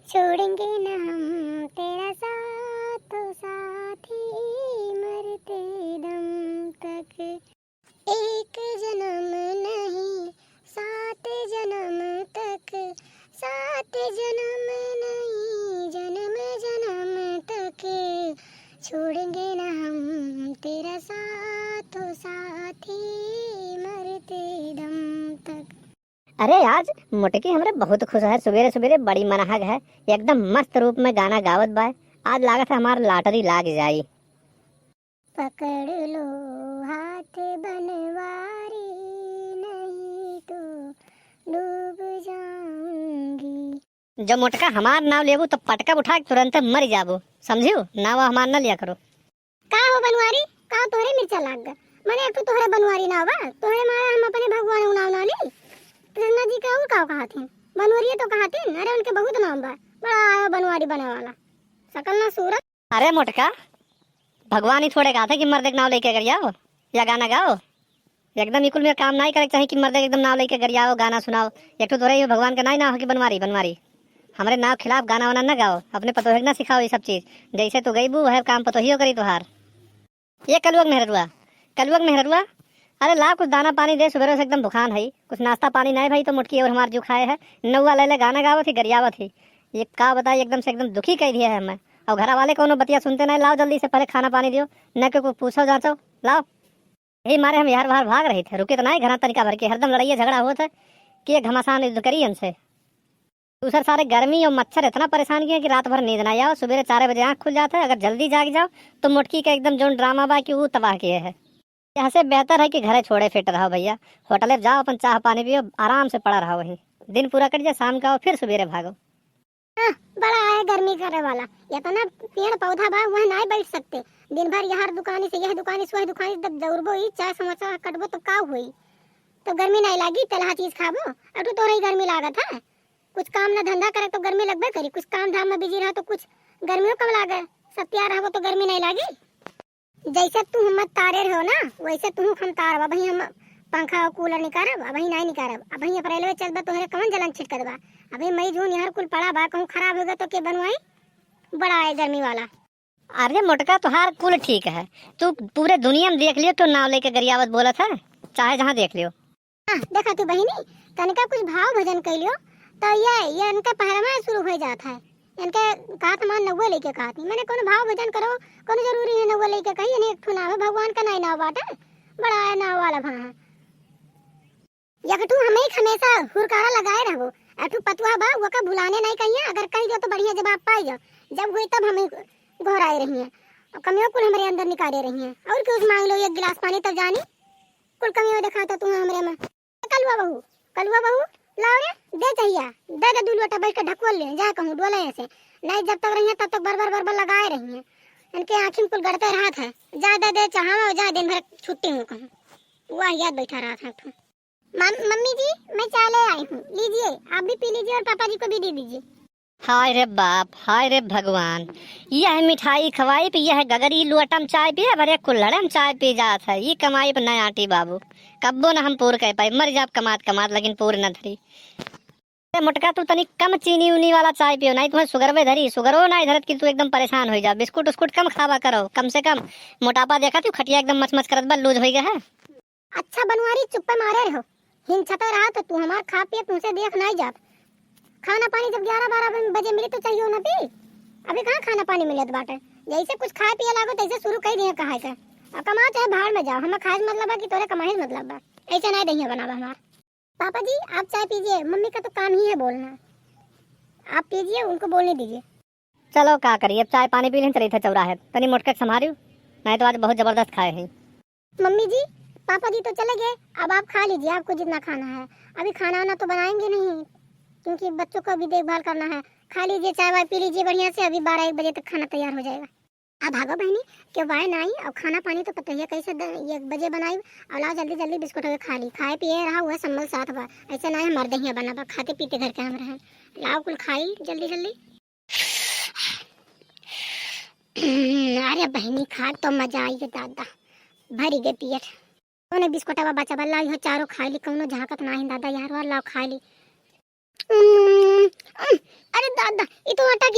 छोड़ेंगे ना हम तेरा साथ तो साथी मरते दम तक। एक जन्म नहीं सात जन्म तक, सात जन्म नहीं जन्म जन्म तक, छोड़ेंगे ना हम तेरा साथ तो साथी मरते दम तक। अरे आज मोटकी हमरे बहुत खुश है, सवेरे सवेरे बड़ी मनहग है, एकदम मस्त रूप में गाना गावत बा। आज लागत है हमार लॉटरी लाग जाई। पकड़ लो हाथ बनवारी, नहीं तो डूब जाऊंगी। जो मोटका हमार नाव लेबू तो पटका उठा के तुरंत मर जाबू, समझियो? नाव हमार न लिया करो। का हो बनवारी, का तोहरे मिर्चा लाग गा? मने तू तोहरे बनवारी ना बा, तोहरे मारा हम अपने भगवान नाव ना ली। कृष्णा जी का का कहते हैं बनवारी तो कहते हैं। अरे उनके बहुत नाम बा, बड़ा आया बनवारी बने वाला, सकल ना सूरत। अरे मोटका भगवान ही थोड़े कहा था कि मर्द के नाव लेके कर जाओ या गाना गाओ। एकदम इकुल में काम नहीं करे चाहिए कि मर्द एकदम नाव लेके कर जाओ गाना सुनाओ। एक तो थोड़े भगवान का ना हो कि बनवारी बनवारी। हमारे नाव खिलाफ गाना वाना न गाओ, अपने पतोही ना सिखाओ ये सब चीज। जैसे तू गई बू है काम पतोही करी तुहार। ये कलुअग मेहरुआ, कलुअग मेहरुआ, अरे ला कुछ दाना पानी दे, सुबह से एकदम भुखान है, कुछ नाश्ता पानी नहीं भाई तो मुटकी और हमार जो खाए है नौवा ले ले गाना गावत थी गरियावत थी। ये का बताइए एकदम से एकदम दुखी कह दिया है मैं। और घर वाले कोनो बतिया सुनते नहीं, लाओ जल्दी से पहले खाना पानी दियो, न को पूछो जांचो लाओ। यही मारे हम यार बाहर भाग रहे थे, रुके तो नहीं घर तनिका भर के, हरदम लड़ाई झगड़ा हुआ था कि ये घमासान युद्ध करी हमसे। दूसरे सारे गर्मी और मच्छर इतना परेशान किया कि रात भर नींद ना आओ, सुबह 4 बजे आँख खुल जाता है। अगर जल्दी जाग जाओ तो मुटकी का एकदम जो ड्रामा बा कि वो तबाह किए है। यहाँ से बेहतर है कि घरे छोड़े फिट रहो भैया, होटल जाओ अपन चाह पानी पियो, आराम से पड़ा रहो वहीं, दिन पूरा कट जाए, शाम का आओ फिर सवेरे भागो। बड़ा है गर्मी करे वाला, ये तो ना पेड़ पौधा बा वह नहीं बैठ सकते। दिन भर यहाँ दुकानी से यह दुकानी से वह दुकानी तब दौड़बो ही, चाय समोसा कटबो तो का हुई। तो गर्मी नहीं लागी, तेलहा चीज खाबो। अब तो तोरे गर्मी लागत है, कुछ काम ना धंधा करे तो गर्मी लगबे करी, कुछ काम धाम में बिजी रहो तो कुछ गर्मियों कम लागे। सब तैयार रहो तो गर्मी नहीं लागी। जैसे तू हम तारे रहो ना वैसे तू हम तार भाई, हम पंखा और कूलर निकारब अभी नहीं निकारब। अभी अप्रैल में चलबा तोहरे कौन जलन छिटकत बा। अभी मई जून यहाँ कुल पड़ा बा, कहूँ खराब होगा तो के बनवाई। बड़ा है गर्मी वाला। अरे मोटका तुहार कुल ठीक है, तू पूरे दुनिया में देख लियो तो नाव लेके गरियावत बोलत है, चाहे जहाँ देख लियो। देखा तू बहिनी तनिका कुछ भाव भजन कर लियो तो ये इनका पहरमा शुरू हो जाता है। इनके कहत मान नव्वे लेके कहती मैंने कोनो भाव भजन करो, कोनो जरूरी है नव्वे लेके कही नहीं। एक नाव है भगवान का नहीं नाव बाटे, बड़ा है नाव वाला भा है। यकठू हमें हमेशा हुरकारा लगाए रहो, अठू पतवा बा वो का भुलाने नहीं कहिए। अगर कही दो तो बढ़िया जवाब पाई जाओ, जब हुई तब हमें घोराए रही है और कमियों कुल हमारे अंदर निकाले रही है। और कुछ मांग लो एक गिलास पानी तब जानी कुल कमियों दिखाता तू हमारे में। कलुआ बहू लाओ रे, दे चाहिए दे दे लोटा बैठ के ढकवल ले जा कहूँ डोले ऐसे नहीं। जब तक रही है तब तक बर लगाए रही है, इनके आँखिं कुल गड़ते रहा था। जा दे चाहा जा, दिन भर छुट्टी हूँ कहूँ वह याद बैठा रहा था। मम्मी जी मैं चाय ले आई हूँ, लीजिए आप भी पी लीजिए और पापा जी को भी दे दीजिए। हाय रे बाप, हाय रे भगवान, यह मिठाई खवाई पे यह गगरी लोटम चाय पिए भरे कुल्हड़ हम चाय पी जात है। ये कमाई पे न आटी बाबू, कब्बो न हम पूर कह पाई, मर जाब कमात कमात लेकिन पूर न धरी। मोटका तू तनी कम चीनी उनी वाला चाय पियो, नहीं तुम्हें शुगर में धरी, शुगरो नहीं धरत कि तू एकदम परेशान हो जा। बिस्कुट उस्कुट कम खावा करो, कम से कम मोटापा देखा तू खटिया एकदम मच करत बा, लूज हो गया है। अच्छा बनवारी चुप्पे मारे रहो, हिन छता रहा तो तू हमार खा पिए तुमसे देख नहीं जात। खाना पानी जब 11-12 बजे मिले तो चाहिए ना पी, अभी कहाँ खाना पानी मिलत बाटे। जैसे कुछ खाए पिए लागो तैसे शुरू कर दिए कहा से, अब कमा चाहे भाड़ में जाओ, हमें खाए मतलब है कि तोरे कमाई मतलब बा, ऐसे नहीं दही बनावा हमार। पापा जी आप चाय पीजिए, मम्मी का तो काम ही है बोलना, आप पीजिए उनको बोलने दीजिए। चलो क्या करिए, अब चाय पानी पी लें, चली थे चौराहे तनी मोटके संभालियो, नहीं तो आज बहुत जबरदस्त खाए हैं। मम्मी जी पापा जी तो चले गए, अब आप खा लीजिए आपको जितना खाना है। अभी खाना वाना तो बनाएंगे नहीं क्योंकि बच्चों को भी देखभाल करना है। खा लीजिए चाय वाय पी लीजिए बढ़िया से, अभी 12-1 बजे तक खाना तैयार हो जाएगा। अब भागो बहनी क्यों वाय नहीं, और खाना पानी तो पता ही है कैसे 1 बजे बनाई। और लाओ जल्दी जल्दी बिस्कुट हो खा ली, खाए पिए रहा हुआ संभल साथ बा, ऐसे नहीं मर दही बना बा, खाते पीते घर के हम रहे। लाओ कुल खाई जल्दी जल्दी। अरे बहनी खा तो मजा आई दादा, भरी गए पियट कोने बिस्कुटवा बचा बल्ला यो चारों खा ली, कौनो झाकत नहीं दादा यार वाला खा ली। अरे दादा ये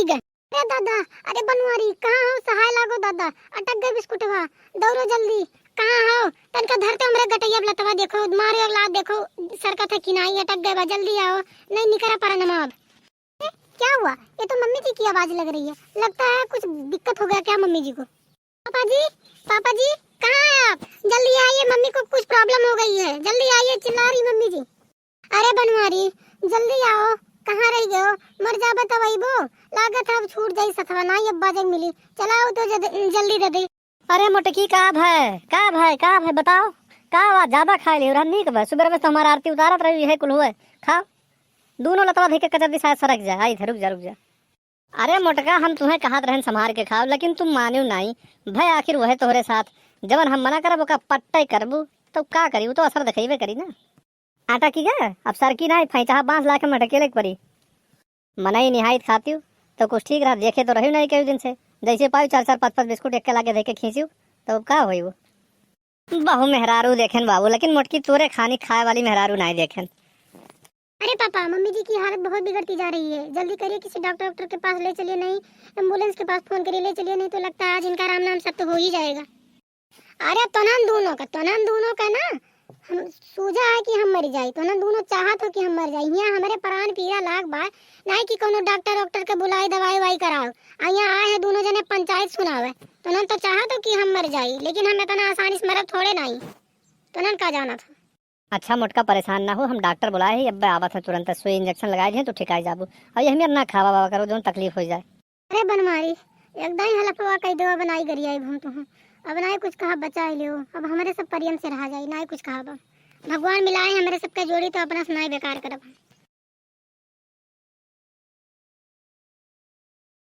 गए। अरे दादा, अरे बनवारी कहाँ हो? सहाय लागो दादा, अटक गए बिस्कुटवा, दौड़ो जल्दी। कहाँ हो? तनका धरते हमरे गटैया लतवा देखो, मारे ला देखो, सरका था कि नहीं अटक गए बा, जल्दी आओ, नहीं निकरा पारा नमाब। क्या हुआ? ये तो मम्मी जी की आवाज लग रही है, लगता है कुछ दिक्कत हो गया क्या मम्मी जी को। पापा जी, पापा जी कहाँ है आप? जल्दी आइए, मम्मी को कुछ प्रॉब्लम हो गई है, जल्दी आइए, चिल्ला रही मम्मी जी। अरे बनवारी जल्दी आओ, कहाँ रह गए हो? मर जा बतावाई बो, लागत है अब छूट जाई सथवा ना, अब बाजे मिली, चलाओ तो जल्दी दे दे। अरे मोटकी का भाई बताओ, का आवाज ज्यादा खा ले रहा नीक बा, सुबह में तो हमारा आरती उतारत रही है कुल हुए, खाओ दोनों लतवा धे के कचर दी शायद सरक जाए। आई थे रुक जा। अरे मोटका हम तुम्हें कहत रहन संभार के खाओ, लेकिन तुम मानियो नहीं भाई, आखिर वह तोहरे साथ जबन हम मना करब ओका पट्टे करबू तो का करी, वो तो असर दिखेबे करी ना। आटा की गा अब सर की ना फैचा बांस ला के मटकेले पड़ी, मनाई निहायत खाती तो कुछ ठीक रहा, देखे तो रही नहीं कई दिन से, जैसे पाई 4-4 5-5 बिस्कुट एक के लाके देखे खींचू तो का होई वो। बहु मेहरारू देखेन बाबू, लेकिन मोटकी तोरे खानी खाए वाली मेहरारू नहीं देखेन। अरे पापा, मम्मी जी की हालत बहुत बिगड़ती जा रही है, जल्दी करिए, किसी डॉक्टर के पास ले चलिए, नहीं एम्बुलेंस के पास फोन करिए, ले चलिए, नहीं तो लगता है आज इनका राम नाम सब तो हो ही जाएगा। अरे तोनन दोनों का ना हम सूझा है कि हम मर जाए, तोनन दोनों चाहत हो कि हम मर जाए, यहाँ हमारे प्राण पीरा लाग बार नहीं कि कोनो डॉक्टर के बुलाए दवाई वाई कराओ, यहाँ आए हैं दोनों जने पंचायत सुनावे, तोनन तो चाहत हो कि हम मर जाए, लेकिन हम इतना आसानी से मरब थोड़े नहीं, तोनन का जाना था। अच्छा मोटका परेशान ना हो, हम डॉक्टर बुलाए ही, अब आवत है तुरंत, सुई इंजेक्शन लगाए हैं तो ठिकाई जाबू, और ये ना खावा बाबा करो जो तकलीफ हो जाए। अरे बनमारी एकदम ही हलफवा कई दवा बनाई करी आई भूम तो, अब ना कुछ कहा बचा ही लियो, अब हमारे सब परियम से रहा जाए, ना कुछ कहा भगवान मिलाए हमारे सबका जोड़ी तो अपना सुनाई बेकार करब।